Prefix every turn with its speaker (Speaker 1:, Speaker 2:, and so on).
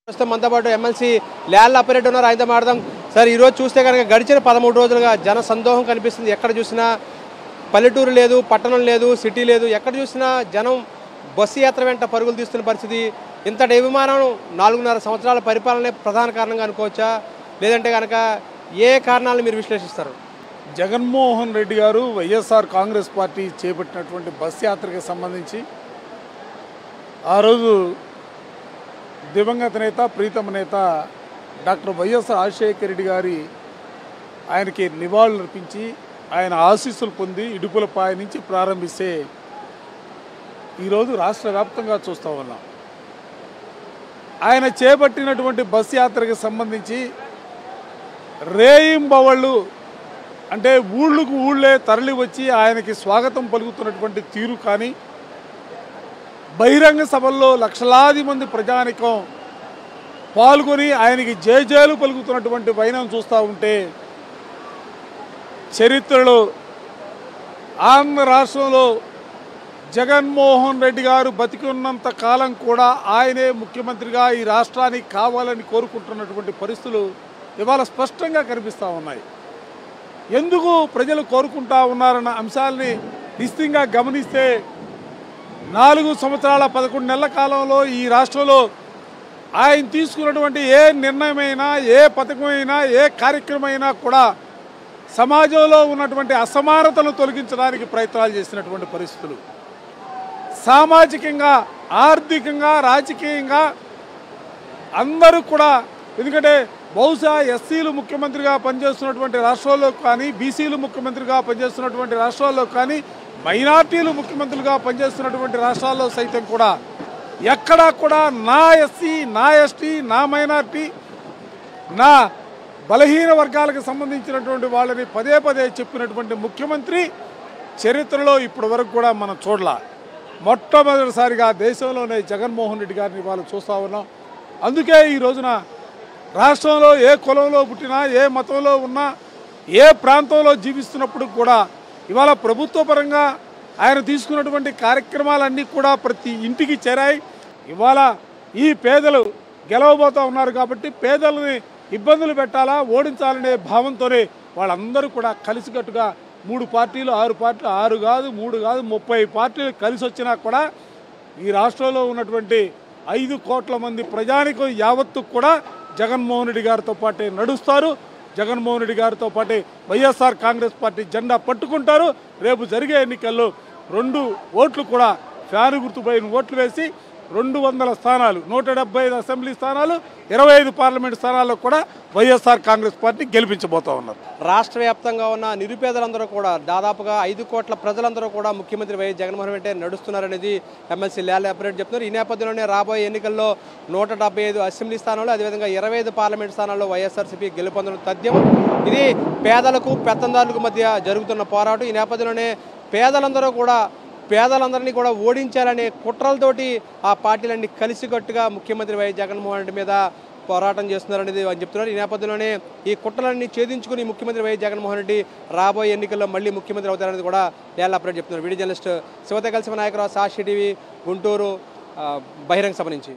Speaker 1: ప్రస్తుతం మనతో పాటు ఎమ్మెల్సీ ల్యాల్ ఆపరేటర్ ఉన్నారు. ఆయనతో మాట్లాడదాం. సార్, ఈరోజు చూస్తే కనుక గడిచిన 13 రోజులుగా జన సందోహం కనిపిస్తుంది. ఎక్కడ చూసినా పల్లెటూరు లేదు, పట్టణం లేదు, సిటీ లేదు. ఎక్కడ చూసినా జనం బస్సు యాత్ర వెంట పరుగులు తీస్తున్న పరిస్థితి. ఇంతటి అభిమానం 4.5 సంవత్సరాల పరిపాలనే ప్రధాన కారణంగా అనుకోవచ్చా, లేదంటే కనుక ఏ కారణాలను మీరు విశ్లేషిస్తారు?
Speaker 2: జగన్మోహన్ రెడ్డి గారు వైఎస్ఆర్ కాంగ్రెస్ పార్టీ చేపట్టినటువంటి బస్ యాత్రకు సంబంధించి ఆ రోజు దివంగత నేత ప్రీతమ నేత డాక్టర్ వైఎస్ఆర్ రాజశేఖర రెడ్డి గారి ఆయనకి నివాళులు అర్పించి ఆయన ఆశీస్సులు పొంది ఇడుపులపాయ నుంచి ప్రారంభిస్తే ఈరోజు రాష్ట్ర వ్యాప్తంగా చూస్తూ ఉన్నాం. ఆయన చేపట్టినటువంటి బస్ యాత్రకు సంబంధించి రేయింబవళ్ళు అంటే ఊళ్ళకు ఊళ్ళే తరలి వచ్చి ఆయనకి స్వాగతం పలుకుతున్నటువంటి తీరు కానీ, బహిరంగ సభల్లో లక్షలాది మంది ప్రజానికం పాల్గొని ఆయనకి జయజయలు పలుకుతున్నటువంటి వైనం చూస్తూ ఉంటే చరిత్రలో ఆంధ్ర రాష్ట్రంలో జగన్మోహన్ రెడ్డి గారు బతికి ఉన్నంత కాలం కూడా ఆయనే ముఖ్యమంత్రిగా ఈ రాష్ట్రానికి కావాలని కోరుకుంటున్నటువంటి పరిస్థితులు ఇవాళ స్పష్టంగా కనిపిస్తూ ఉన్నాయి. ఎందుకు ప్రజలు కోరుకుంటా ఉన్నారన్న అంశాలని నిశ్చితంగా గమనిస్తే 4 సంవత్సరాల 11 నెలల కాలంలో ఈ రాష్ట్రంలో ఆయన తీసుకున్నటువంటి ఏ నిర్ణయమైనా, ఏ పథకమైనా, ఏ కార్యక్రమమైనా కూడా సమాజంలో ఉన్నటువంటి అసమానతలను తొలగించడానికి ప్రయత్నాలు చేసినటువంటి పరిస్థితులు. సామాజికంగా, ఆర్థికంగా, రాజకీయంగా అందరూ కూడా, ఎందుకంటే బహుశా ఎస్సీలు ముఖ్యమంత్రిగా పనిచేస్తున్నటువంటి రాష్ట్రాల్లో కానీ, బీసీలు ముఖ్యమంత్రిగా పనిచేస్తున్నటువంటి రాష్ట్రాల్లో కానీ, మైనార్టీలు ముఖ్యమంత్రులుగా పనిచేస్తున్నటువంటి రాష్ట్రాల్లో సైతం కూడా ఎక్కడా కూడా నా ఎస్సీ, నా ఎస్టీ, నా మైనార్టీ, నా బలహీన వర్గాలకు సంబంధించినటువంటి వాళ్ళని పదే పదే చెప్పినటువంటి ముఖ్యమంత్రి చరిత్రలో ఇప్పటి వరకు కూడా మనం చూడలా. మొట్టమొదటిసారిగా దేశంలోనే జగన్మోహన్ రెడ్డి గారిని వాళ్ళు చూస్తూ ఉన్నాం. అందుకే ఈ రోజున రాష్ట్రంలో ఏ కులంలో పుట్టినా, ఏ మతంలో ఉన్నా, ఏ ప్రాంతంలో జీవిస్తున్నప్పుడు కూడా ఇవాళ ప్రభుత్వ పరంగా ఆయన తీసుకున్నటువంటి కార్యక్రమాలన్నీ కూడా ప్రతి ఇంటికి చేరాయి. ఇవాళ ఈ పేదలు గెలవబోతూ ఉన్నారు కాబట్టి పేదలని ఇబ్బందులు పెట్టాలా, ఓడించాలనే భావంతోనే వాళ్ళందరూ కూడా కలిసికట్టుగా 3 పార్టీలు, 6 పార్టీలు, 6 కాదు 3 కాదు 30 పార్టీలు కలిసి వచ్చినా కూడా ఈ రాష్ట్రంలో ఉన్నటువంటి 5 కోట్ల మంది ప్రజానికం యావత్తు కూడా జగన్మోహన్ రెడ్డి గారితో పాటే నడుస్తారు. జగన్మోహన్ రెడ్డి గారితో పాటే వైఎస్ఆర్ కాంగ్రెస్ పార్టీ జెండా పట్టుకుంటారు. రేపు జరిగే ఎన్నికల్లో 2 ఓట్లు కూడా ఫ్యాను గుర్తుపైన ఓట్లు వేసి 200 స్థానాలు, 175 అసెంబ్లీ స్థానాలు, 25 పార్లమెంట్ స్థానాల్లో కూడా వైఎస్ఆర్ కాంగ్రెస్ పార్టీ గెలిపించబోతా ఉన్నారు.
Speaker 1: రాష్ట్ర వ్యాప్తంగా ఉన్న నిరుపేదలందరూ కూడా, దాదాపుగా 5 కోట్ల ప్రజలందరూ కూడా ముఖ్యమంత్రి వైఎస్ జగన్మోహన్ రెడ్డి నడుస్తున్నారనేది ఎమ్మెల్సీ ల్యాల్ ఆపరేటర్ చెప్తున్నారు. ఈ నేపథ్యంలోనే రాబోయే ఎన్నికల్లో 175 అసెంబ్లీ స్థానాలు, అదేవిధంగా 25 పార్లమెంట్ స్థానాల్లో వైఎస్ఆర్సీపీ గెలుపొందడం తథ్యం. ఇది పేదలకు పెత్తందారులకు మధ్య జరుగుతున్న పోరాటం. ఈ నేపథ్యంలోనే పేదలందరినీ కూడా ఓడించాలనే కుట్రలతోటి ఆ పార్టీలన్నీ కలిసికట్టుగా ముఖ్యమంత్రి వైఎస్ జగన్మోహన్ రెడ్డి మీద పోరాటం చేస్తున్నారనేది వాళ్ళు చెప్తున్నారు. ఈ నేపథ్యంలోనే ఈ కుట్రలన్నీ ఛేదించుకుని ముఖ్యమంత్రి వైఎస్ జగన్మోహన్ రెడ్డి రాబోయే ఎన్నికల్లో మళ్ళీ ముఖ్యమంత్రి అవుతారనేది కూడా ల్యాల్ ఆపరేటర్ చెప్తున్నారు. వీడియో జర్నలిస్ట్ శివత కలిసి నాయకరావు, సాక్షి టీవీ, గుంటూరు బహిరంగ సభ నుంచి.